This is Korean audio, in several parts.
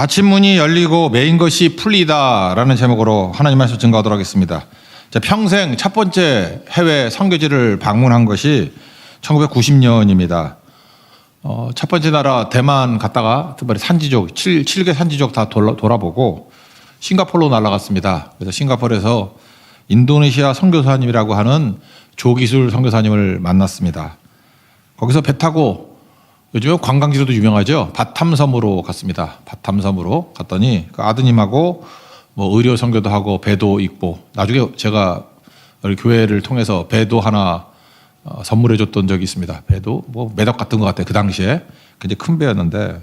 닫힌 문이 열리고 메인 것이 풀리다라는 제목으로 하나님 말씀 증거하도록 하겠습니다. 평생 첫 번째 해외 선교지를 방문한 것이 1990년입니다. 첫 번째 나라 대만 갔다가 특별히 산지족 7개 산지족 다 돌아보고 싱가포르로 날아갔습니다. 그래서 싱가포르에서 인도네시아 선교사님이라고 하는 조기술 선교사님을 만났습니다. 거기서 배 타고 요즘에 관광지로도 유명하죠. 바탐섬으로 갔습니다. 바탐섬으로 갔더니 그 아드님하고 뭐 의료 선교도 하고 배도 있고, 나중에 제가 우리 교회를 통해서 배도 하나 선물해 줬던 적이 있습니다. 배도 뭐 매덕 같은 것 같아요. 그 당시에 굉장히 큰 배였는데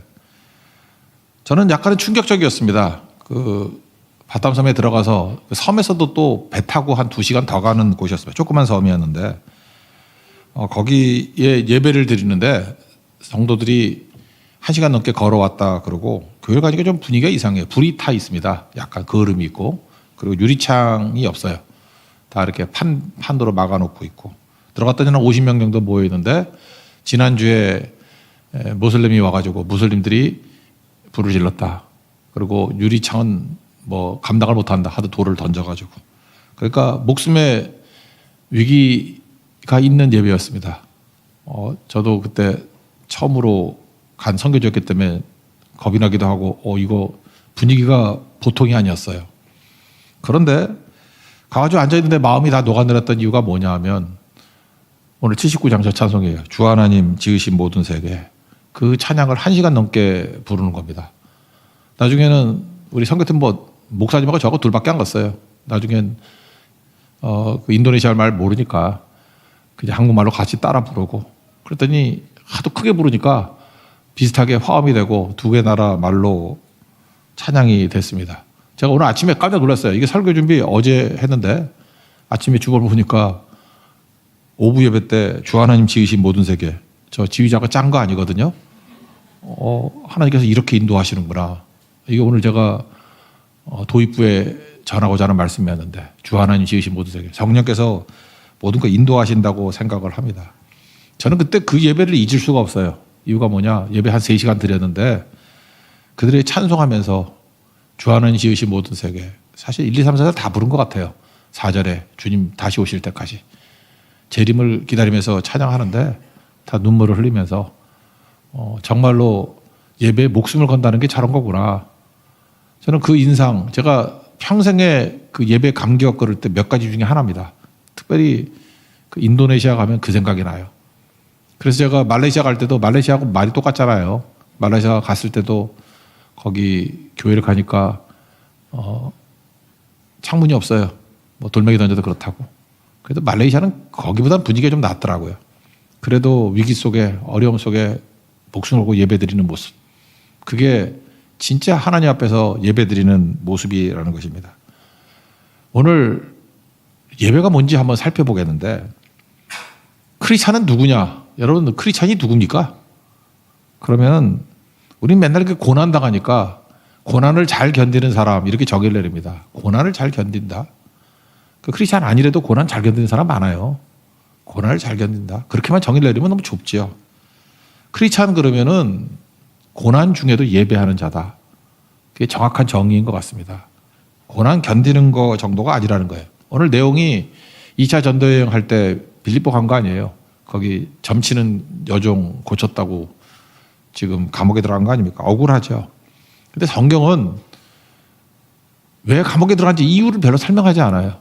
저는 약간은 충격적이었습니다. 그 바탐섬에 들어가서 그 섬에서도 또 배 타고 한 2시간 더 가는 곳이었습니다. 조그만 섬이었는데 거기에 예배를 드리는데 성도들이 1시간 넘게 걸어왔다 그러고, 교회 가니까 좀 분위기가 이상해요. 불이 타 있습니다. 약간 거름이 있고, 그리고 유리창이 없어요. 다 이렇게 판도로 막아놓고 있고, 들어갔더니 한 50명 정도 모여 있는데 지난주에 모슬림이 와가지고 무슬림들이 불을 질렀다. 그리고 유리창은 뭐 감당을 못한다 하도 돌을 던져가지고, 그러니까 목숨의 위기가 있는 예배였습니다. 저도 그때 처음으로 간 선교지였기 때문에 겁이 나기도 하고 이거 분위기가 보통이 아니었어요. 그런데 가가지고 앉아있는데 마음이 다 녹아내렸던 이유가 뭐냐 하면 오늘 79장 저 찬송이에요. 주 하나님 지으신 모든 세계. 그 찬양을 1시간 넘게 부르는 겁니다. 나중에는 우리 선교팀 목사님하고 저하고 둘밖에 안 갔어요. 나중엔 그 인도네시아 말 모르니까 그냥 한국말로 같이 따라 부르고, 그랬더니 하도 크게 부르니까 비슷하게 화음이 되고 2개 나라 말로 찬양이 됐습니다. 제가 오늘 아침에 깜짝 놀랐어요. 이게 설교 준비 어제 했는데 아침에 주보를 보니까 오후 예배 때 주 하나님 지으신 모든 세계, 저 지휘자가 짠 거 아니거든요. 하나님께서 이렇게 인도하시는구나. 이게 오늘 제가 도입부에 전하고자 하는 말씀이었는데, 주 하나님 지으신 모든 세계, 성령께서 모든 거 인도하신다고 생각을 합니다. 저는 그때 그 예배를 잊을 수가 없어요. 이유가 뭐냐, 예배 한 3시간 드렸는데 그들이 찬송하면서 주 하나님 지으신 모든 세계, 사실 1, 2, 3, 4절 다 부른 것 같아요. 4절에 주님 다시 오실 때까지 재림을 기다리면서 찬양하는데 다 눈물을 흘리면서 정말로 예배에 목숨을 건다는 게 저런 거구나. 저는 그 인상, 제가 평생에 그 예배 감격 걸을 때 몇 가지 중에 하나입니다. 특별히 그 인도네시아 가면 그 생각이 나요. 그래서 제가 말레이시아 갈 때도, 말레이시아하고 말이 똑같잖아요. 말레이시아 갔을 때도 거기 교회를 가니까 창문이 없어요. 뭐 돌멩이 던져도 그렇다고. 그래도 말레이시아는 거기보다는 분위기가 좀 낫더라고요. 그래도 위기 속에, 어려움 속에 목숨을 걸고 예배드리는 모습, 그게 진짜 하나님 앞에서 예배드리는 모습이라는 것입니다. 오늘 예배가 뭔지 한번 살펴보겠는데, 크리스찬은 누구냐? 여러분, 크리스찬이 누굽니까? 그러면 우리는 맨날 이렇게 고난 당하니까 고난을 잘 견디는 사람 이렇게 정의를 내립니다. 고난을 잘 견딘다. 그 크리스찬 아니래도 고난 잘 견디는 사람 많아요. 고난을 잘 견딘다. 그렇게만 정의를 내리면 너무 좁지요. 크리스찬 그러면은 고난 중에도 예배하는 자다. 그게 정확한 정의인 것 같습니다. 고난 견디는 거 정도가 아니라는 거예요. 오늘 내용이 2차 전도여행 할 때 빌립보 간 거 아니에요. 거기 점치는 여종 고쳤다고 지금 감옥에 들어간 거 아닙니까? 억울하죠. 근데 성경은 왜 감옥에 들어간지 이유를 별로 설명하지 않아요.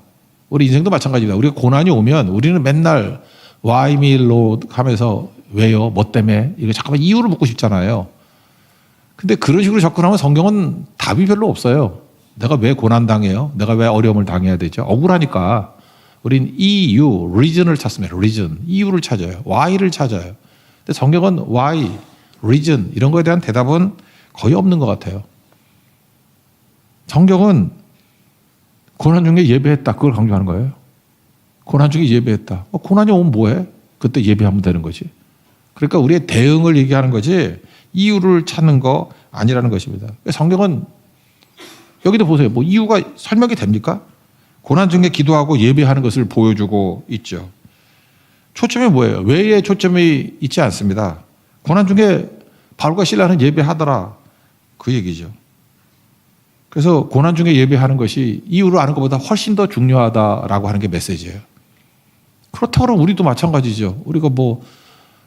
우리 인생도 마찬가지입니다. 우리가 고난이 오면 우리는 맨날 why me Lord 하면서 왜요? 뭐 때문에? 이거 잠깐만 이유를 묻고 싶잖아요. 근데 그런 식으로 접근하면 성경은 답이 별로 없어요. 내가 왜 고난당해요? 내가 왜 어려움을 당해야 되죠? 억울하니까 우린 이유, reason을 찾습니다. reason, 이유를 찾아요. why를 찾아요. 근데 성경은 why, reason 이런 거에 대한 대답은 거의 없는 것 같아요. 성경은 고난 중에 예배했다, 그걸 강조하는 거예요. 고난 중에 예배했다. 고난이 오면 뭐해? 그때 예배하면 되는 거지. 그러니까 우리의 대응을 얘기하는 거지 이유를 찾는 거 아니라는 것입니다. 성경은 여기도 보세요. 뭐 이유가 설명이 됩니까? 고난 중에 기도하고 예배하는 것을 보여주고 있죠. 초점이 뭐예요? 왜에 초점이 있지 않습니다. 고난 중에 바울과 실라는 예배하더라, 그 얘기죠. 그래서 고난 중에 예배하는 것이 이유를 아는 것보다 훨씬 더 중요하다라고 하는 게 메시지예요. 그렇다고 그러면 우리도 마찬가지죠. 우리가 뭐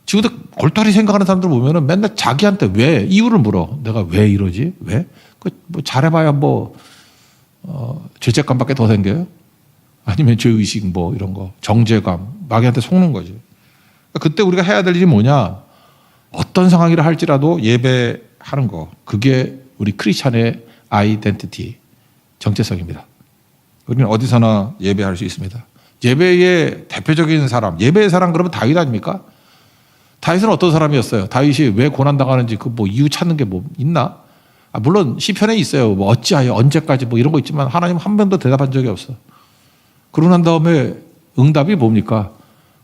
지금도 골똘히 생각하는 사람들 보면은 맨날 자기한테 왜 이유를 물어. 내가 왜 이러지? 왜? 뭐 잘해봐야 뭐 죄책감밖에 더 생겨요? 아니면 죄의식 뭐 이런 거 정죄감 마귀한테 속는 거지. 그때 우리가 해야 될 일이 뭐냐? 어떤 상황이라 할지라도 예배하는 거. 그게 우리 크리스찬의 아이덴티티, 정체성입니다. 우리는 어디서나 예배할 수 있습니다. 예배의 대표적인 사람, 예배의 사람 그러면 다윗 아닙니까? 다윗은 어떤 사람이었어요? 다윗이 왜 고난당하는지 그 뭐 이유 찾는 게 뭐 있나? 물론 시편에 있어요. 뭐 어찌하여 언제까지 뭐 이런 거 있지만 하나님 한 번도 대답한 적이 없어. 그러고 난 다음에 응답이 뭡니까?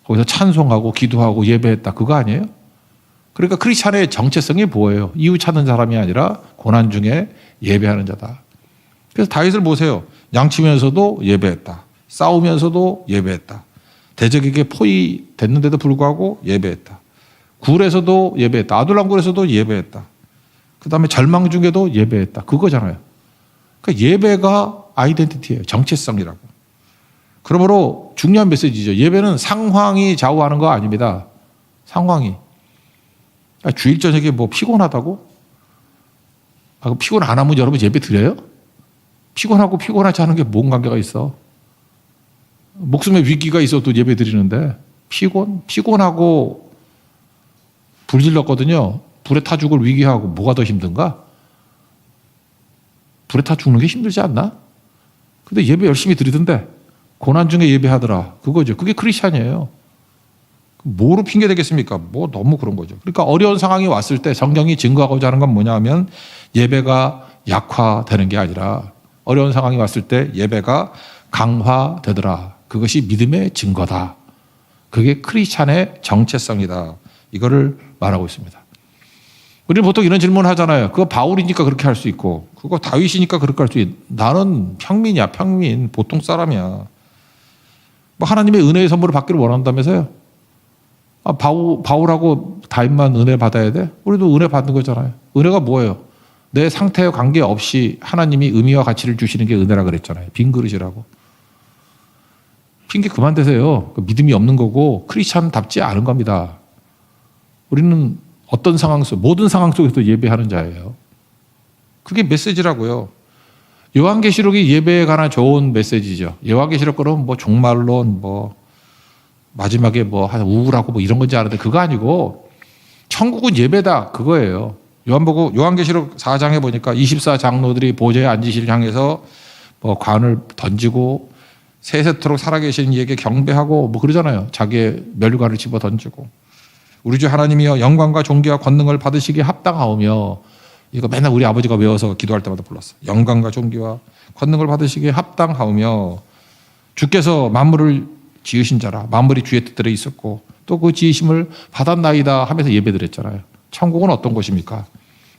거기서 찬송하고 기도하고 예배했다. 그거 아니에요? 그러니까 크리스찬의 정체성이 뭐예요? 이유 찾는 사람이 아니라 고난 중에 예배하는 자다. 그래서 다윗을 보세요. 양치면서도 예배했다. 싸우면서도 예배했다. 대적에게 포위됐는데도 불구하고 예배했다. 굴에서도 예배했다. 아둘람굴에서도 예배했다. 그 다음에 절망 중에도 예배했다. 그거잖아요. 그러니까 예배가 아이덴티티예요. 정체성이라고. 그러므로 중요한 메시지죠. 예배는 상황이 좌우하는 거 아닙니다. 상황이. 주일 저녁에 뭐 피곤하다고? 피곤 안 하면 여러분 예배 드려요? 피곤하고 피곤하지 않은 게 뭔 관계가 있어? 목숨에 위기가 있어도 예배 드리는데 피곤하고 불 질렀거든요. 불에 타 죽을 위기하고 뭐가 더 힘든가? 불에 타 죽는 게 힘들지 않나? 근데 예배 열심히 드리던데 고난 중에 예배하더라. 그거죠. 그게 크리스찬이에요. 뭐로 핑계 대겠습니까? 뭐 너무 그런 거죠. 그러니까 어려운 상황이 왔을 때 성경이 증거하고자 하는 건 뭐냐 하면 예배가 약화되는 게 아니라 어려운 상황이 왔을 때 예배가 강화되더라. 그것이 믿음의 증거다. 그게 크리스찬의 정체성이다. 이거를 말하고 있습니다. 우리는 보통 이런 질문을 하잖아요. 그거 바울이니까 그렇게 할 수 있고 그거 다윗이니까 그렇게 할 수 있고 나는 평민이야. 평민. 보통 사람이야. 뭐 하나님의 은혜의 선물을 받기를 원한다면서요? 바울하고 다윗만 은혜 받아야 돼? 우리도 은혜 받는 거잖아요. 은혜가 뭐예요? 내 상태와 관계없이 하나님이 의미와 가치를 주시는 게 은혜라 그랬잖아요. 빈 그릇이라고. 핑계 그만 대세요. 믿음이 없는 거고 크리스찬답지 않은 겁니다. 우리는 어떤 상황 속, 모든 상황 속에서 예배하는 자예요. 그게 메시지라고요. 요한계시록이 예배에 관한 좋은 메시지죠. 요한계시록 그러면 뭐 종말론, 뭐 마지막에 뭐 우울하고 뭐 이런 건지 아는데 그거 아니고 천국은 예배다 그거예요. 요한계시록 4장에 보니까 24장로들이 보좌에 앉으실 향해서 뭐 관을 던지고 세세토록 살아계신 이에게 경배하고 뭐 그러잖아요. 자기의 멸관을 집어 던지고 우리 주 하나님이여 영광과 존귀와 권능을 받으시기에 합당하오며 이거 맨날 우리 아버지가 외워서 기도할 때마다 불렀어. 영광과 존귀와 권능을 받으시기에 합당하오며 주께서 만물을 지으신 자라 만물이 주의 뜻대로 있었고 또 그 지으심을 받았나이다 하면서 예배드렸잖아요. 천국은 어떤 곳입니까?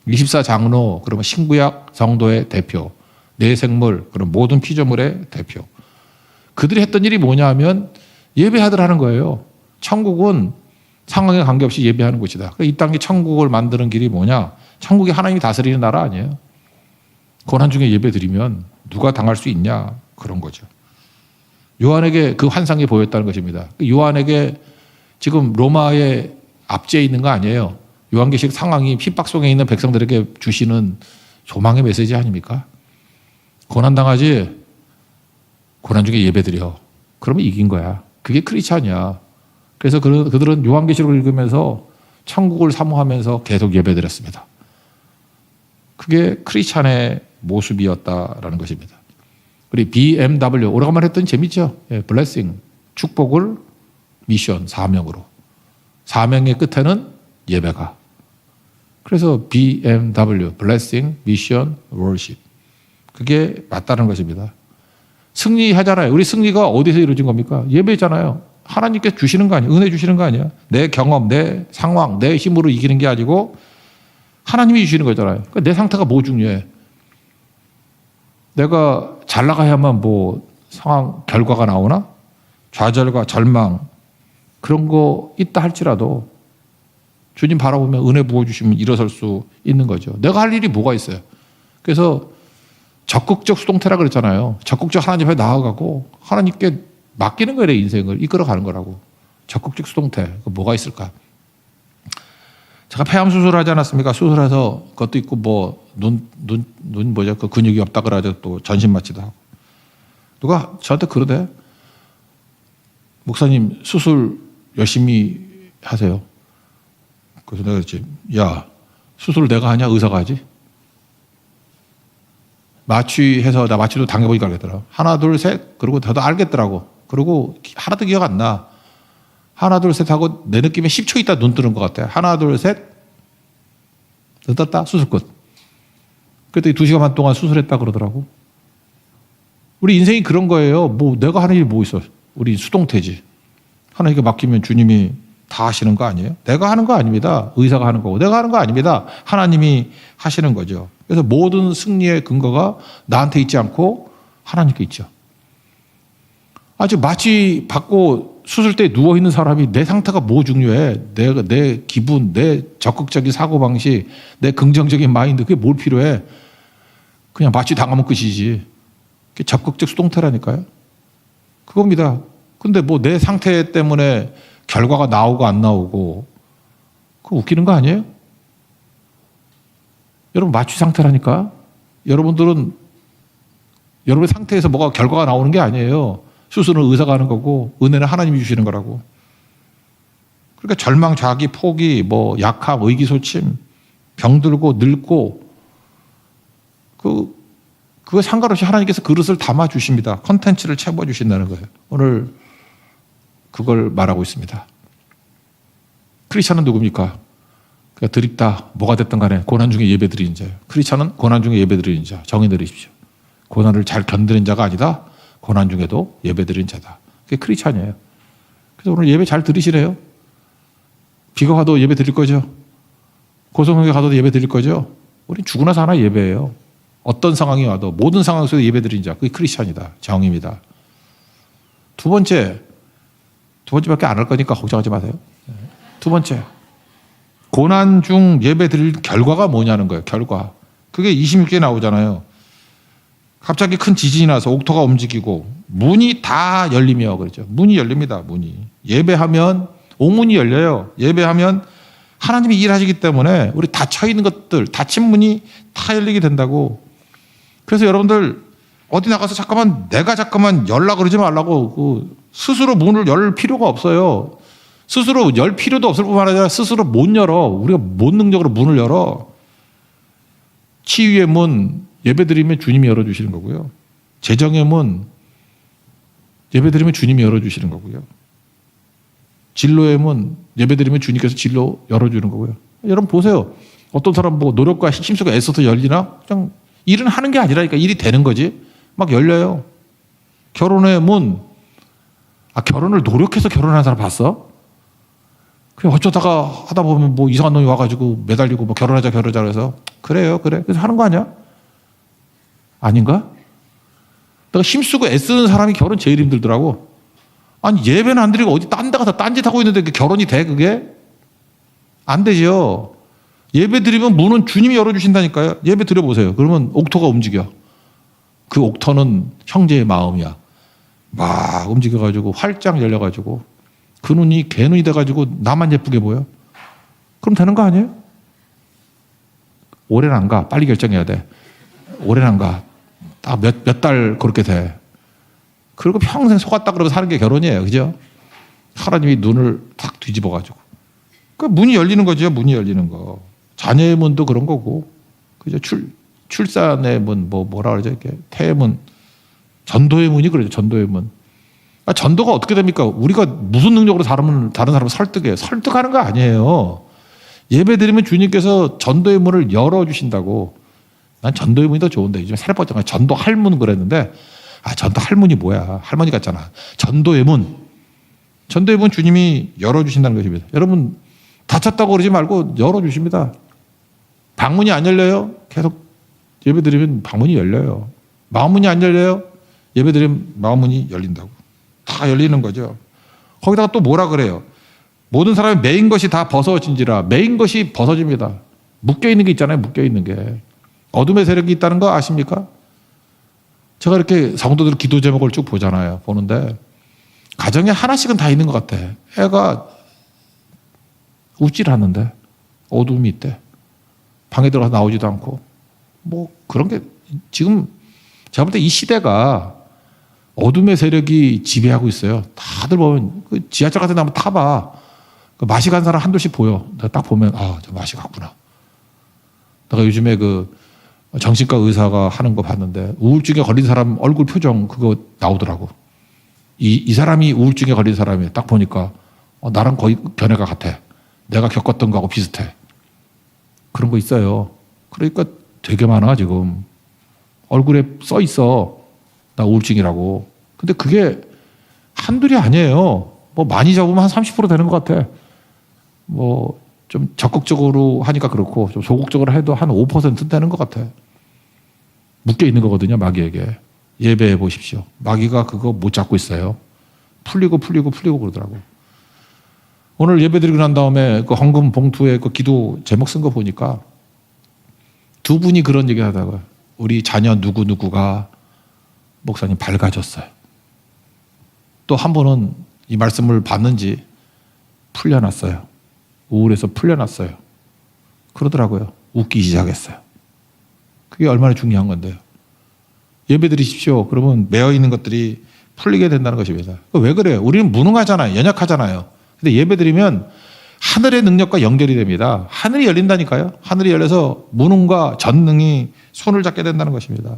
24장로 그러면 신구약 성도의 대표, 내생물 그런 모든 피조물의 대표. 그들이 했던 일이 뭐냐 하면 예배하더라는 거예요. 천국은 상황에 관계없이 예배하는 곳이다. 이 땅에 천국을 만드는 길이 뭐냐? 천국이 하나님이 다스리는 나라 아니에요. 고난 중에 예배 드리면 누가 당할 수 있냐? 그런 거죠. 요한에게 그 환상이 보였다는 것입니다. 요한에게 지금 로마의 압제에 있는 거 아니에요. 요한계시록 상황이 핍박 속에 있는 백성들에게 주시는 소망의 메시지 아닙니까? 고난당하지? 고난 중에 예배 드려. 그러면 이긴 거야. 그게 크리스찬이야. 그래서 그들은 요한계시록을 읽으면서 천국을 사모하면서 계속 예배 드렸습니다. 그게 크리스찬의 모습이었다라는 것입니다. 우리 BMW 오래간만에 했더니 재밌죠? 예, 블레싱 축복을 미션 사명으로 사명의 끝에는 예배가 그래서 BMW 블레싱 미션 월십 그게 맞다는 것입니다. 승리하잖아요. 우리 승리가 어디서 이루어진 겁니까? 예배잖아요. 하나님께 주시는 거 아니에요. 은혜 주시는 거 아니야. 내 경험, 내 상황, 내 힘으로 이기는 게 아니고 하나님이 주시는 거잖아요. 그러니까 내 상태가 뭐 중요해? 내가 잘 나가야만 뭐 상황, 결과가 나오나? 좌절과 절망 그런 거 있다 할지라도 주님 바라보면 은혜 부어주시면 일어설 수 있는 거죠. 내가 할 일이 뭐가 있어요? 그래서 적극적 수동태라 그랬잖아요. 적극적 하나님 앞에 나아가고 하나님께 맡기는 거예요. 인생을 이끌어가는 거라고. 적극적 수동태. 뭐가 있을까? 제가 폐암 수술하지 않았습니까? 수술해서 그것도 있고 눈 뭐죠? 그 근육이 없다 그래가지고 또 전신 마취도 하고. 누가 저한테 그러대. 목사님 수술 열심히 하세요. 그래서 내가 그랬지. 야, 수술을 내가 하냐? 의사가 하지? 마취해서 나 마취도 당해보니까 알겠더라고. 하나, 둘, 셋. 그리고 저도 알겠더라고. 그리고 하나도 기억 안 나. 하나, 둘, 셋 하고 내 느낌에 10초 있다 눈 뜨는 것 같아. 하나, 둘, 셋. 눈 떴다. 수술 끝. 그랬더니 2시간 반 동안 수술했다 그러더라고. 우리 인생이 그런 거예요. 뭐 내가 하는 일이 뭐 있어. 우리 수동태지. 하나님께 맡기면 주님이 다 하시는 거 아니에요? 내가 하는 거 아닙니다. 의사가 하는 거고. 내가 하는 거 아닙니다. 하나님이 하시는 거죠. 그래서 모든 승리의 근거가 나한테 있지 않고 하나님께 있죠. 아주 마취 받고 수술대에 누워있는 사람이 내 상태가 뭐 중요해? 내 기분, 내 적극적인 사고방식, 내 긍정적인 마인드, 그게 뭘 필요해? 그냥 마취 당하면 끝이지. 그게 적극적 수동태라니까요. 그겁니다. 근데 뭐 내 상태 때문에 결과가 나오고 안 나오고, 그거 웃기는 거 아니에요? 여러분, 마취 상태라니까? 여러분들은 여러분의 상태에서 뭐가 결과가 나오는 게 아니에요. 수술은 의사가 하는 거고, 은혜는 하나님이 주시는 거라고. 그러니까 절망, 자기, 포기, 뭐 약함, 의기소침, 병들고 늙고, 그거 상관없이 하나님께서 그릇을 담아 주십니다. 컨텐츠를 채워 주신다는 거예요. 오늘 그걸 말하고 있습니다. 크리스찬은 누굽니까? 그러니까 드립다, 뭐가 됐든 간에 고난 중에 예배 드리는 자예요. 크리스찬은 고난 중에 예배 드리는 자. 정의 내리십시오. 고난을 잘 견디는 자가 아니다. 고난 중에도 예배 드리는 자다. 그게 크리스찬이에요. 그래서 오늘 예배 잘 드리시래요. 비가 와도 예배 드릴 거죠. 고성형에 가도 예배 드릴 거죠. 우린 죽으나 사나 예배예요. 어떤 상황이 와도 모든 상황 속에서 예배 드리는 자. 그게 크리스찬이다. 정입니다. 두 번째밖에 안 할 거니까 걱정하지 마세요. 두 번째. 고난 중 예배 드릴 결과가 뭐냐는 거예요. 결과. 그게 26개에 나오잖아요. 갑자기 큰 지진이 나서 옥토가 움직이고 문이 다 열리며 그러죠. 문이 열립니다. 문이. 예배하면 옥문이 열려요. 예배하면 하나님이 일하시기 때문에 우리 닫혀 있는 것들, 닫힌 문이 다 열리게 된다고. 그래서 여러분들 어디 나가서 내가 열라 그러지 말라고. 스스로 문을 열 필요가 없어요. 스스로 열 필요도 없을 뿐만 아니라 스스로 못 열어. 우리가 뭔 능력으로 문을 열어. 치유의 문, 예배드리면 주님이 열어주시는 거고요. 재정의 문, 예배드리면 주님이 열어주시는 거고요. 진로의 문, 예배드리면 주님께서 진로 열어주는 거고요. 여러분 보세요. 어떤 사람 뭐 노력과 힘쓰고 애써서 열리나? 그냥 일은 하는 게 아니라니까. 일이 되는 거지. 막 열려요. 결혼의 문, 결혼을 노력해서 결혼하는 사람 봤어? 그냥 어쩌다가 하다 보면 뭐 이상한 놈이 와가지고 매달리고 뭐 결혼하자 그래서 그래요. 그래서 하는 거 아니야? 아닌가? 내가 힘쓰고 애쓰는 사람이 결혼 제일 힘들더라고. 아니 예배는 안 드리고 어디 딴 데 가서 딴짓하고 있는데 결혼이 돼 그게? 안 되죠. 예배 드리면 문은 주님이 열어주신다니까요. 예배 드려보세요. 그러면 옥토가 움직여. 그 옥토는 형제의 마음이야. 막 움직여가지고 활짝 열려가지고 그 눈이 개 눈이 돼가지고 나만 예쁘게 보여. 그럼 되는 거 아니에요? 오래는 안 가. 빨리 결정해야 돼. 오래는 안 가. 딱 몇 달 그렇게 돼. 그리고 평생 속았다 그러고 사는 게 결혼이에요. 그죠? 하나님이 눈을 탁 뒤집어가지고. 그 문이 열리는 거죠. 문이 열리는 거. 자녀의 문도 그런 거고. 그죠? 출산의 문, 뭐라 그러죠? 이렇게 태문. 전도의 문이 그러죠. 전도의 문. 전도가 어떻게 됩니까? 우리가 무슨 능력으로 다른 사람을 설득해요? 설득하는 거 아니에요. 예배 드리면 주님께서 전도의 문을 열어주신다고. 난 전도의 문이 더 좋은데 요즘에 살 뻗잖아. 전도 할문 그랬는데 전도 할문이 뭐야? 할머니 같잖아. 전도의 문. 전도의 문 주님이 열어주신다는 것입니다. 여러분 닫혔다고 그러지 말고 열어주십니다. 방문이 안 열려요? 계속 예배 드리면 방문이 열려요. 마음문이 안 열려요? 예배 드리면 마음문이 열린다고. 다 열리는 거죠. 거기다가 또 뭐라 그래요? 모든 사람이 매인 것이 다 벗어진지라. 매인 것이 벗어집니다. 묶여있는 게 있잖아요. 묶여있는 게. 어둠의 세력이 있다는 거 아십니까? 제가 이렇게 성도들 기도 제목을 쭉 보잖아요. 보는데 가정에 하나씩은 다 있는 것 같아. 애가 웃질 않는데 어둠이 있대. 방에 들어가서 나오지도 않고 뭐 그런 게 지금 제가 볼 때 이 시대가 어둠의 세력이 지배하고 있어요. 다들 보면 그 지하철 같은 데 한번 타봐. 그 마시 간 사람 한둘씩 보여. 내가 딱 보면 저 마시 갔구나. 내가 요즘에 그 정신과 의사가 하는 거 봤는데 우울증에 걸린 사람 얼굴 표정 그거 나오더라고. 이 사람이 우울증에 걸린 사람이 딱 보니까 나랑 거의 견해가 같아. 내가 겪었던 거하고 비슷해. 그런 거 있어요. 그러니까 되게 많아 지금. 얼굴에 써 있어. 나 우울증이라고. 근데 그게 한둘이 아니에요. 뭐 많이 잡으면 한 30% 되는 것 같아. 뭐 좀 적극적으로 하니까 그렇고 좀 소극적으로 해도 한 5% 되는 것 같아. 묶여 있는 거거든요, 마귀에게. 예배해 보십시오. 마귀가 그거 못 잡고 있어요. 풀리고 그러더라고. 오늘 예배 드리고 난 다음에 그 헌금 봉투에 그 기도 제목 쓴 거 보니까 두 분이 그런 얘기 하다가 우리 자녀 누구누구가 목사님 밝아졌어요. 또 한 분은 이 말씀을 받는지 풀려났어요. 우울해서 풀려났어요. 그러더라고요. 웃기 시작했어요. 그게 얼마나 중요한 건데요. 예배 드리십시오. 그러면 매여 있는 것들이 풀리게 된다는 것입니다. 왜 그래요? 우리는 무능하잖아요. 연약하잖아요. 근데 예배 드리면 하늘의 능력과 연결이 됩니다. 하늘이 열린다니까요. 하늘이 열려서 무능과 전능이 손을 잡게 된다는 것입니다.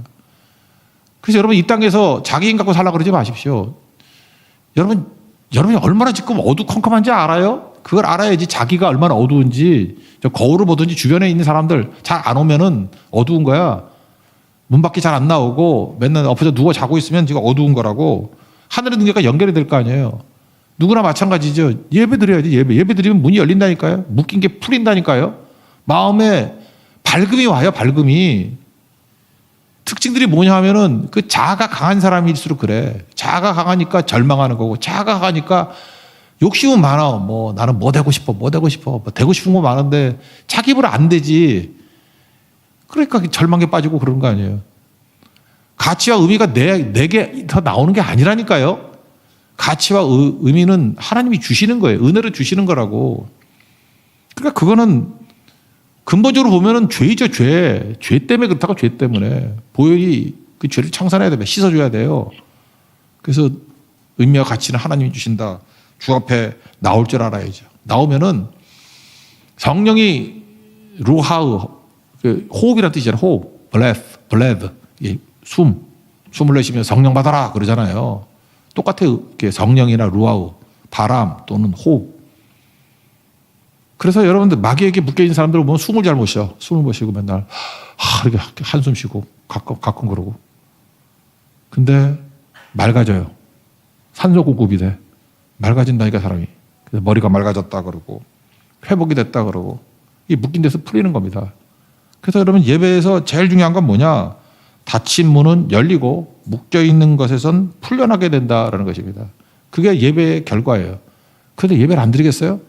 그래서 여러분 이 땅에서 자기 힘 갖고 살라고 그러지 마십시오. 여러분이 얼마나 지금 어두컴컴한지 알아요? 그걸 알아야지 자기가 얼마나 어두운지. 저 거울을 보든지 주변에 있는 사람들 잘 안 오면은 어두운 거야. 문 밖에 잘 안 나오고 맨날 엎어져 누워 자고 있으면 지금 어두운 거라고. 하늘의 능력과 연결이 될 거 아니에요. 누구나 마찬가지죠. 예배 드려야지. 예배 드리면 문이 열린다니까요. 묶인 게 풀린다니까요. 마음에 밝음이 와요. 밝음이. 특징들이 뭐냐 하면은 그 자아가 강한 사람일수록 그래. 자아가 강하니까 절망하는 거고, 자아가 강하니까 욕심은 많아. 뭐 나는 뭐 되고 싶어. 뭐 되고 싶은 거 많은데 자기 입으로 안 되지. 그러니까 절망에 빠지고 그러는 거 아니에요. 가치와 의미가 내게 더 나오는 게 아니라니까요. 가치와 의미는 하나님이 주시는 거예요. 은혜로 주시는 거라고. 그러니까 그거는 근본적으로 보면은 죄이죠, 죄. 죄 때문에 그렇다고. 죄 때문에. 보혈이 그 죄를 청산해야 돼요. 씻어줘야 돼요. 그래서 의미와 가치는 하나님이 주신다. 주 앞에 나올 줄 알아야죠. 나오면은 성령이 루하우, 호흡이라는 뜻이잖아요. 호흡, breath, 숨을 내쉬면 성령 받아라 그러잖아요. 똑같아요. 성령이나 루하우, 바람 또는 호흡. 그래서 여러분들 마귀에게 묶여있는 사람들은 보면 숨을 잘 못 쉬어. 숨을 못 쉬고 맨날 이렇게 한숨 쉬고 가끔 그러고. 근데 맑아져요. 산소 공급이 돼. 맑아진다니까 사람이. 그래서 머리가 맑아졌다 그러고 회복이 됐다 그러고. 이 묶인 데서 풀리는 겁니다. 그래서 여러분 예배에서 제일 중요한 건 뭐냐? 닫힌 문은 열리고 묶여있는 것에선 풀려나게 된다라는 것입니다. 그게 예배의 결과예요. 그런데 예배를 안 드리겠어요?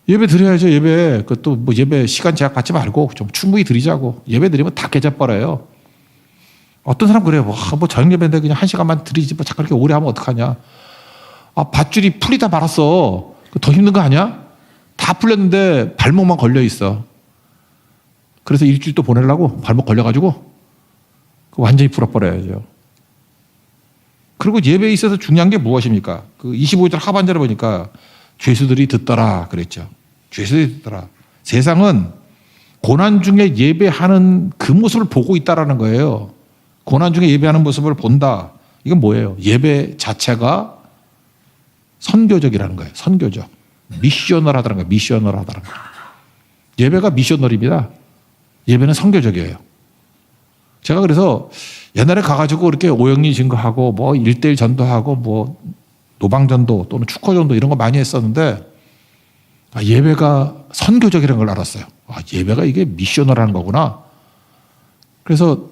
예배 드려야죠. 예배. 그것도 뭐 예배 시간 제약 받지 말고 좀 충분히 드리자고. 예배 드리면 다 깨져버려요. 어떤 사람 그래요. 뭐 저녁 예배인데 그냥 1시간만 드리지 뭐 자꾸 이렇게 오래 하면 어떡하냐. 밧줄이 풀리다 말았어. 더 힘든 거 아니야? 다 풀렸는데 발목만 걸려 있어. 그래서 일주일 또 보내려고 발목 걸려가지고 완전히 풀어버려야죠. 그리고 예배에 있어서 중요한 게 무엇입니까? 그 25절 하반절에 보니까 죄수들이 듣더라 그랬죠. 죄수들이 듣더라. 세상은 고난 중에 예배하는 그 모습을 보고 있다라는 거예요. 고난 중에 예배하는 모습을 본다. 이건 뭐예요? 예배 자체가 선교적이라는 거예요. 선교적. 미셔널하다는 거예요. 미셔널하다는 거예요. 예배가 미셔널입니다. 예배는 선교적이에요. 제가 그래서 옛날에 가가지고 이렇게 오영리 증거하고 뭐 1:1 전도하고 뭐 노방전도 또는 축구전도 이런 거 많이 했었는데 예배가 선교적이라는 걸 알았어요. 예배가 이게 미셔널한 거구나. 그래서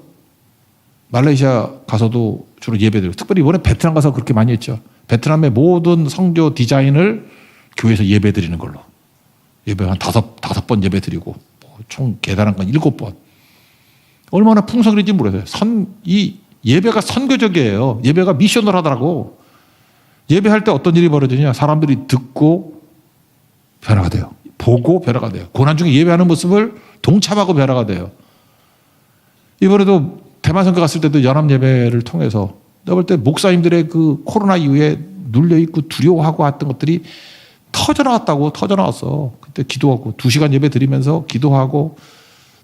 말레이시아 가서도 주로 예배드리고 특별히 이번에 베트남 가서 그렇게 많이 했죠. 베트남의 모든 선교 디자인을 교회에서 예배드리는 걸로. 예배 한 다섯 번 예배드리고 총 계단한 건 7번. 얼마나 풍성인지 모르겠어요. 이 예배가 선교적이에요. 예배가 미션을 하더라고. 예배할 때 어떤 일이 벌어지냐. 사람들이 듣고 변화가 돼요. 보고 변화가 돼요. 고난 중에 예배하는 모습을 동참하고 변화가 돼요. 이번에도 대만 선교 갔을 때도 연합 예배를 통해서 내가 볼 때 목사님들의 그 코로나 이후에 눌려있고 두려워하고 왔던 것들이 터져나왔어. 그때 기도하고 2시간 예배 드리면서 기도하고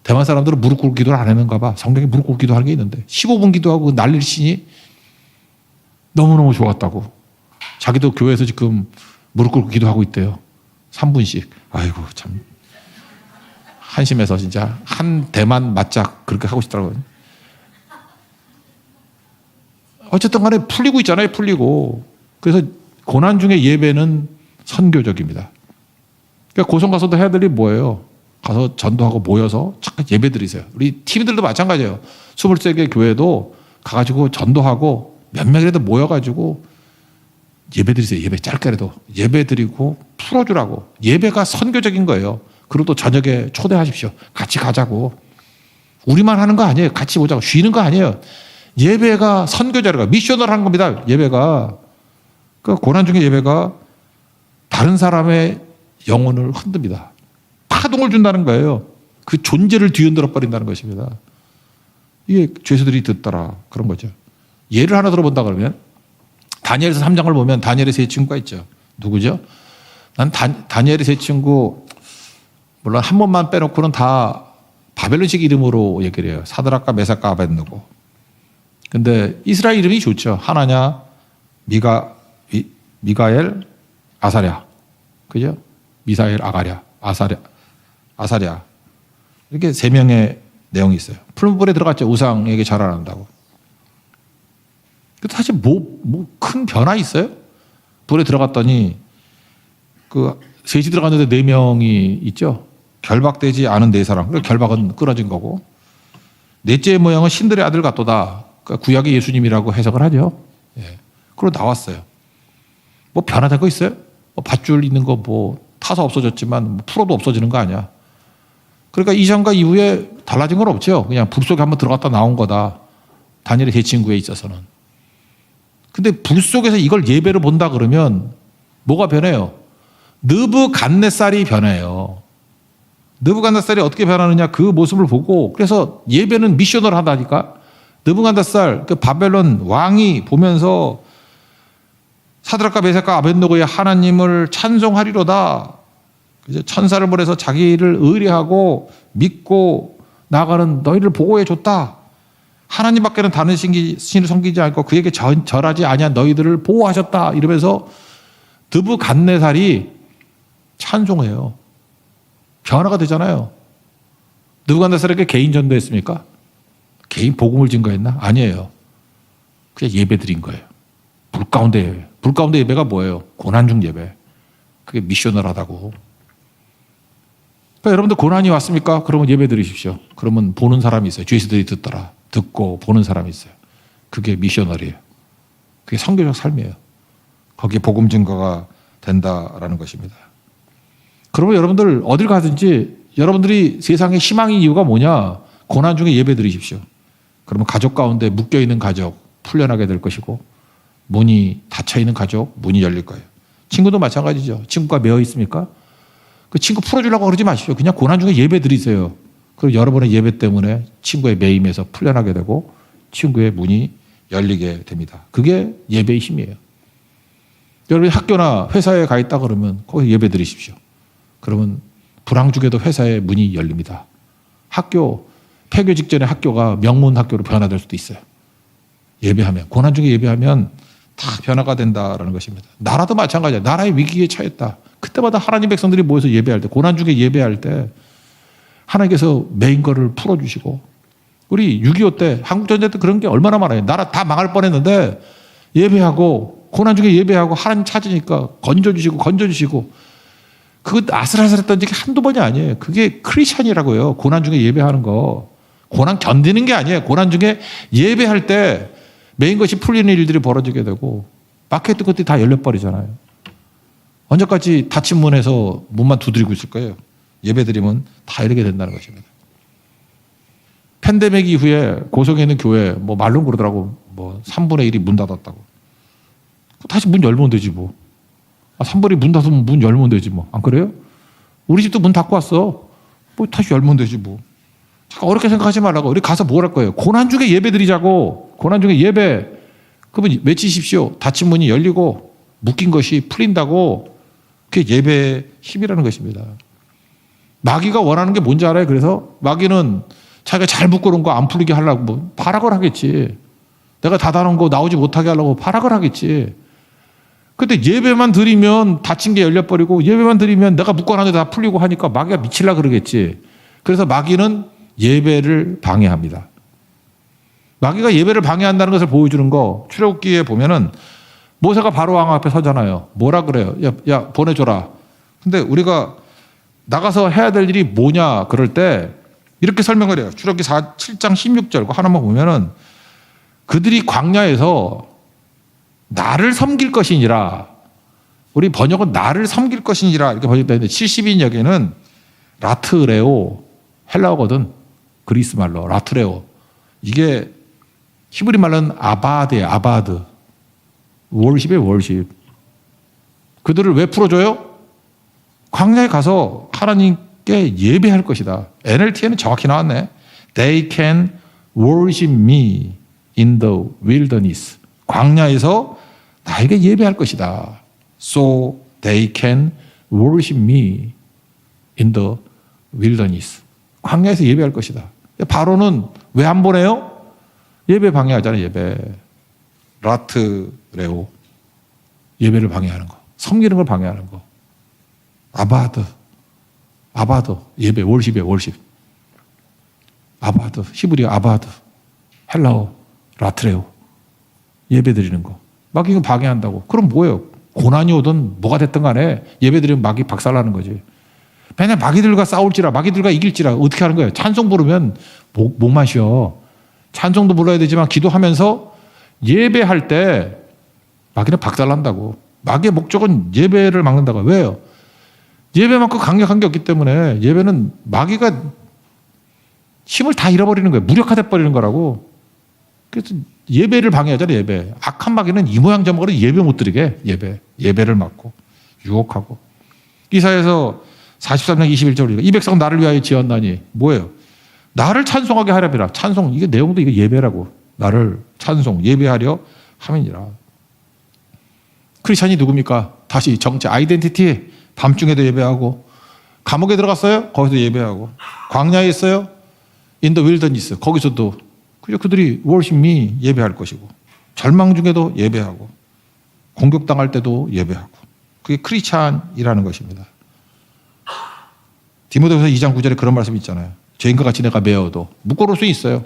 대만 사람들은 무릎 꿇고 기도를 안 했는가 봐. 성경에 무릎 꿇고 기도하는 게 있는데 15분 기도하고 날릴 신이 너무너무 좋았다고. 자기도 교회에서 지금 무릎 꿇고 기도하고 있대요. 3분씩. 아이고 참 한심해서 진짜 한 대만 맞짝 그렇게 하고 싶더라고요. 어쨌든 간에 풀리고 있잖아요. 풀리고. 그래서 고난 중에 예배는 선교적입니다. 그러니까 고성 가서도 해야 될 일이 뭐예요? 가서 전도하고 모여서 잠깐 예배 드리세요. 우리 팀들도 마찬가지예요. 23개 교회도 가가지고 전도하고 몇 명이라도 모여가지고 예배 드리세요. 예배 짧게라도 예배 드리고 풀어주라고. 예배가 선교적인 거예요. 그리고 또 저녁에 초대하십시오. 같이 가자고. 우리만 하는 거 아니에요. 같이 오자고. 쉬는 거 아니에요. 예배가 선교자라고 미션을 하는 겁니다. 예배가. 그러니까 고난 중에 예배가 다른 사람의 영혼을 흔듭니다. 파동을 준다는 거예요. 그 존재를 뒤흔들어 버린다는 것입니다. 이게 죄수들이 듣더라. 그런 거죠. 예를 하나 들어본다 그러면 다니엘서 3장을 보면 다니엘의 세 친구가 있죠. 누구죠? 난 다니엘의 세 친구 물론 한 번만 빼놓고는 다 바벨론식 이름으로 얘기를 해요. 사드락과 메삭과 아벳느고. 근데 이스라엘 이름이 좋죠. 하나냐, 미가엘, 아사랴. 그죠? 미사엘, 아가랴, 아사랴. 이렇게 3명의 내용이 있어요. 푸른 불에 들어갔죠. 우상에게 절 안 한다고. 사실 큰 변화 있어요? 불에 들어갔더니 셋이 들어갔는데 4명이 있죠. 결박되지 않은 4사람. 그래서 결박은 끊어진 거고. 넷째의 모양은 신들의 아들 같도다. 그러니까 구약의 예수님이라고 해석을 하죠. 예. 그리고 나왔어요. 변화된 거 있어요? 밧줄 있는 거 타서 없어졌지만 풀어도 없어지는 거 아니야. 그러니까 이전과 이후에 달라진 건 없죠. 그냥 불 속에 한번 들어갔다 나온 거다. 다니엘의 세 친구에 있어서는. 근데 불 속에서 이걸 예배로 본다 그러면 뭐가 변해요? 느부갓네살이 변해요. 느부갓네살이 어떻게 변하느냐 그 모습을 보고 그래서 예배는 미션을 하다니까. 느부갓네살 그 바벨론 왕이 보면서 사드락과 메삭과 아벳느고의 하나님을 찬송하리로다. 천사를 보내서 자기를 의뢰하고 믿고 나아가는 너희를 보호해 줬다. 하나님밖에는 다른 신을 섬기지 않고 그에게 절하지 아니한 너희들을 보호하셨다. 이러면서 느부갓네살이 찬송해요. 변화가 되잖아요. 느부갓네살에게 개인 전도했습니까? 개인 복음을 증거했나? 아니에요. 그냥 예배 드린 거예요. 불 가운데 예배. 불 가운데 예배가 뭐예요? 고난 중 예배. 그게 미션을 하다고. 그러니까 여러분들 고난이 왔습니까? 그러면 예배 드리십시오. 그러면 보는 사람이 있어요. 죄수들이 듣더라. 듣고 보는 사람이 있어요. 그게 미셔널이에요. 그게 선교적 삶이에요. 거기에 복음 증거가 된다라는 것입니다. 그러면 여러분들 어딜 가든지 여러분들이 세상에 희망의 이유가 뭐냐? 고난 중에 예배 드리십시오. 그러면 가족 가운데 묶여있는 가족 풀려나게 될 것이고 문이 닫혀있는 가족 문이 열릴 거예요. 친구도 마찬가지죠. 친구가 매어 있습니까? 그 친구 풀어주려고 그러지 마십시오. 그냥 고난 중에 예배 드리세요. 그리고 여러분의 예배 때문에 친구의 매임에서 풀려나게 되고 친구의 문이 열리게 됩니다. 그게 예배의 힘이에요. 여러분이 학교나 회사에 가 있다 그러면 거기 예배 드리십시오. 그러면 불황중에도 회사의 문이 열립니다. 학교, 폐교 직전에 학교가 명문 학교로 변화될 수도 있어요. 예배하면, 고난 중에 예배하면 다 변화가 된다라는 것입니다. 나라도 마찬가지야. 나라의 위기에 처했다. 그때마다 하나님 백성들이 모여서 예배할 때, 고난 중에 예배할 때 하나님께서 메인 거를 풀어주시고 우리 6.25 때 한국전쟁 때 그런 게 얼마나 많아요. 나라 다 망할 뻔했는데 예배하고 고난 중에 예배하고 하나님 찾으니까 건져주시고 그거 아슬아슬했던 적이 한두 번이 아니에요. 그게 크리스찬이라고요. 고난 중에 예배하는 거. 고난 견디는 게 아니에요. 고난 중에 예배할 때 메인 것이 풀리는 일들이 벌어지게 되고 마켓 것들이 다 열려버리잖아요. 언제까지 닫힌 문에서 문만 두드리고 있을 거예요. 예배 드리면 다 이렇게 된다는 것입니다. 팬데믹 이후에 고성에 있는 교회 뭐 말론 그러더라고. 뭐 3분의 1이 문 닫았다고. 다시 문 열면 되지 뭐. 3분의 1이 문 닫으면 문 열면 되지 뭐. 안 그래요? 우리 집도 문 닫고 왔어. 뭐 다시 열면 되지 뭐. 잠깐 어렵게 생각하지 말라고. 우리 가서 뭘 할 거예요? 고난 중에 예배 드리자고. 고난 중에 예배. 그러면 외치십시오. 닫힌 문이 열리고 묶인 것이 풀린다고. 그게 예배의 힘이라는 것입니다. 마귀가 원하는 게 뭔지 알아요? 그래서 마귀는 자기가 잘 묶어놓은 거 안 풀리게 하려고 뭐 발악을 하겠지. 내가 닫아놓은 거 나오지 못하게 하려고 발악을 하겠지. 근데 예배만 드리면 닫힌 게 열려버리고 예배만 드리면 내가 묶어놓은 게 다 풀리고 하니까 마귀가 미칠라 그러겠지. 그래서 마귀는 예배를 방해합니다. 마귀가 예배를 방해한다는 것을 보여주는 거 출애굽기에 보면은 모세가 바로 왕 앞에 서잖아요. 뭐라 그래요? 야 보내줘라. 근데 우리가 나가서 해야 될 일이 뭐냐 그럴 때 이렇게 설명을 해요. 출애굽기 7장 16절 하나만 보면은 그들이 광야에서 나를 섬길 것이니라. 우리 번역은 나를 섬길 것이니라 이렇게 번역되어 있는데 70인 여기는 라트레오 헬라어거든. 그리스 말로 라트레오. 이게 히브리 말로는 아바드예요. 아바드. 월십이에요. 월십. 그들을 왜 풀어줘요? 광야에 가서 하나님께 예배할 것이다. NLT에는 정확히 나왔네. They can worship me in the wilderness. 광야에서 나에게 예배할 것이다. So they can worship me in the wilderness. 광야에서 예배할 것이다. 바로는 왜 안 보내요? 예배 방해하잖아요. 예배. 라트레오. 예배를 방해하는 거. 섬기는 걸 방해하는 거. 아바드. 예배. 월십이에요. 월십. 아바드. 히브리어 아바드. 헬라어 라트레오. 예배 드리는 거. 마귀가 방해한다고. 그럼 뭐예요? 고난이 오든 뭐가 됐든 간에 예배 드리면 마귀 박살나는 거지. 맨날 마귀들과 싸울지라 마귀들과 이길지라 어떻게 하는 거예요? 찬송 부르면 목만 쉬어. 찬송도 불러야 되지만 기도하면서 예배할 때 마귀는 박살난다고. 마귀의 목적은 예배를 막는다고. 왜요? 예배만큼 강력한 게 없기 때문에 예배는 마귀가 힘을 다 잃어버리는 거예요. 무력화돼 버리는 거라고. 그래서 예배를 방해하잖아요. 예배. 악한 마귀는 이 모양 저 모양으로 예배 못 드리게. 예배를 막고 유혹하고. 이사야서 43장 21절 이 백성 나를 위하여 지었나니 뭐예요? 나를 찬송하게 하려니라. 찬송 이게 내용도 이게 예배라고. 나를 찬송 예배하려 함이니라. 크리스찬이 누굽니까? 다시 정체 아이덴티티. 밤중에도 예배하고 감옥에 들어갔어요? 거기서 예배하고 광야에 있어요? In the wilderness 거기서도 그들이 worship me 예배할 것이고 절망 중에도 예배하고 공격당할 때도 예배하고 그게 크리스찬이라는 것입니다. 디모데후서 2장 9절에 그런 말씀이 있잖아요. 죄인과 같이 내가 매어도 묶어놓을 수 있어요.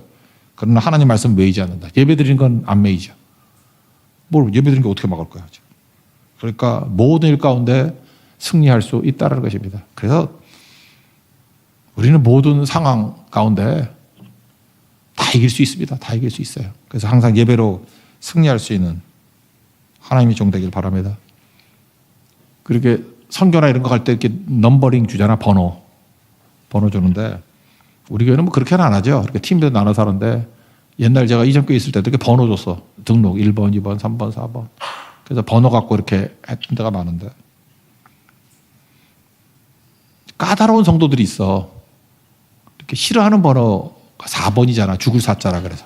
그러나 하나님 말씀 매이지 않는다. 예배 드리는 건 안 매이죠. 뭘 예배 드리는 게 어떻게 막을 거야. 그러니까 모든 일 가운데 승리할 수 있다는 것입니다. 그래서 우리는 모든 상황 가운데 다 이길 수 있습니다. 다 이길 수 있어요. 그래서 항상 예배로 승리할 수 있는 하나님의 종 되길 바랍니다. 그렇게 선교나 이런 거 갈 때 이렇게 넘버링 주잖아. 번호 주는데 우리 교회는 뭐 그렇게는 안 하죠. 이렇게 팀별로 나눠서 하는데 옛날 제가 이전 교회 있을 때도 이렇게 번호 줬어. 등록 1번, 2번, 3번, 4번. 그래서 번호 갖고 이렇게 했던 데가 많은데 까다로운 성도들이 있어. 이렇게 싫어하는 번호가 4번이잖아. 죽을 사자라 그래서.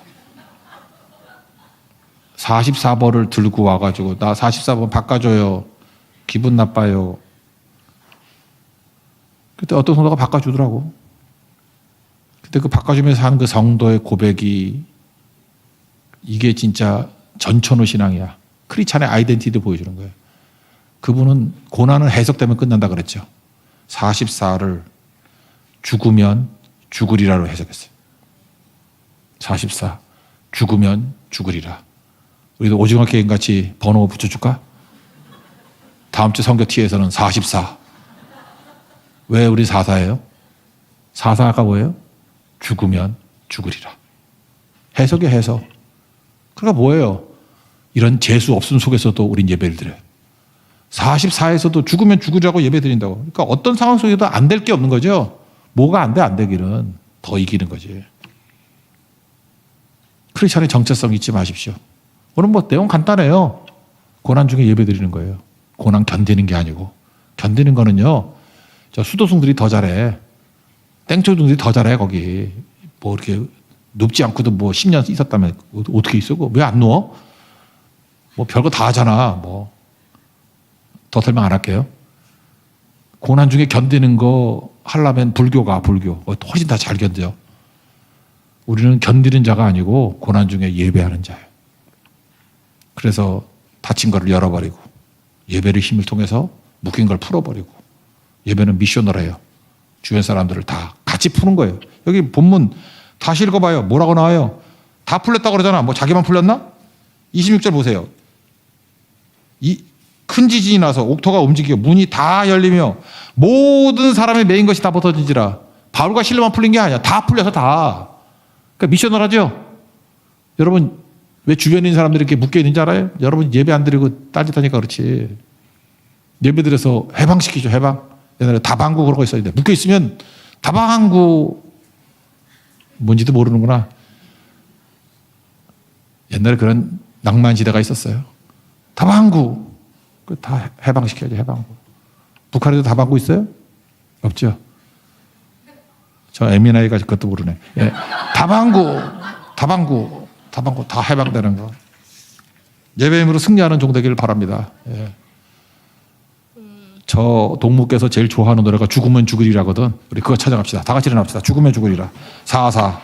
44번을 들고 와가지고 나 44번 바꿔줘요. 기분 나빠요. 그때 어떤 성도가 바꿔주더라고. 그때 그 바꿔주면서 하는 그 성도의 고백이 이게 진짜 전천후 신앙이야. 크리스찬의 아이덴티티도 보여주는 거예요. 그분은 고난은 해석되면 끝난다 그랬죠. 44를 죽으면 죽으리라로 해석했어요. 44 죽으면 죽으리라. 우리도 오징어 게임 같이 번호 붙여줄까? 다음 주 성교티에서는 44. 왜 우리 44예요? 44가 뭐예요? 죽으면 죽으리라. 해석이 해석. 그러니까 뭐예요? 이런 재수 없음 속에서도 우린 예배를 드려요. 44에서도 죽으면 죽으라고 예배 드린다고. 그러니까 어떤 상황 속에도 안 될 게 없는 거죠. 뭐가 안 돼, 안 되기는. 더 이기는 거지. 크리스천의 정체성 잊지 마십시오. 오늘 뭐 내용 간단해요. 고난 중에 예배 드리는 거예요. 고난 견디는 게 아니고. 견디는 거는요, 저 수도승들이 더 잘해. 땡초등들이 더 잘해, 거기. 뭐 이렇게 눕지 않고도 뭐 10년 있었다면 어떻게 있어? 왜 안 누워? 뭐 별거 다 하잖아. 뭐. 더 설명 안 할게요. 고난 중에 견디는 거 하려면 불교가 불교. 훨씬 다 잘 견뎌요. 우리는 견디는 자가 아니고 고난 중에 예배하는 자예요. 그래서 닫힌 거를 열어버리고 예배의 힘을 통해서 묶인 걸 풀어버리고 예배는 미션을 해요. 주변 사람들을 다 같이 푸는 거예요. 여기 본문 다시 읽어봐요. 뭐라고 나와요? 다 풀렸다고 그러잖아. 뭐 자기만 풀렸나? 26절 보세요. 이 큰 지진이 나서 옥토가 움직이고 문이 다 열리며 모든 사람의 메인 것이 다 벗어지지라. 바울과 실로만 풀린 게 아니야. 다 풀려서 다. 그러니까 미션을 하죠. 여러분 왜 주변에 있는 사람들이 이렇게 묶여 있는지 알아요? 여러분 예배 안 드리고 딴짓하니까 그렇지. 예배 드려서 해방시키죠. 해방. 옛날에 다방구 그런 거 있었는데 묶여 있으면 다방구 뭔지도 모르는구나. 옛날에 그런 낭만 시대가 있었어요. 다방구. 다 해방시켜야죠. 해방구. 북한에도 다방구 있어요? 없죠. 저 에미나이가 그것도 모르네. 예. 다방구 다 해방되는 거. 예배 힘으로 승리하는 종 되기를 바랍니다. 예. 저 동무께서 제일 좋아하는 노래가 죽으면 죽으리라거든. 우리 그거 찾아갑시다. 다 같이 일어납시다. 죽으면 죽으리라. 4.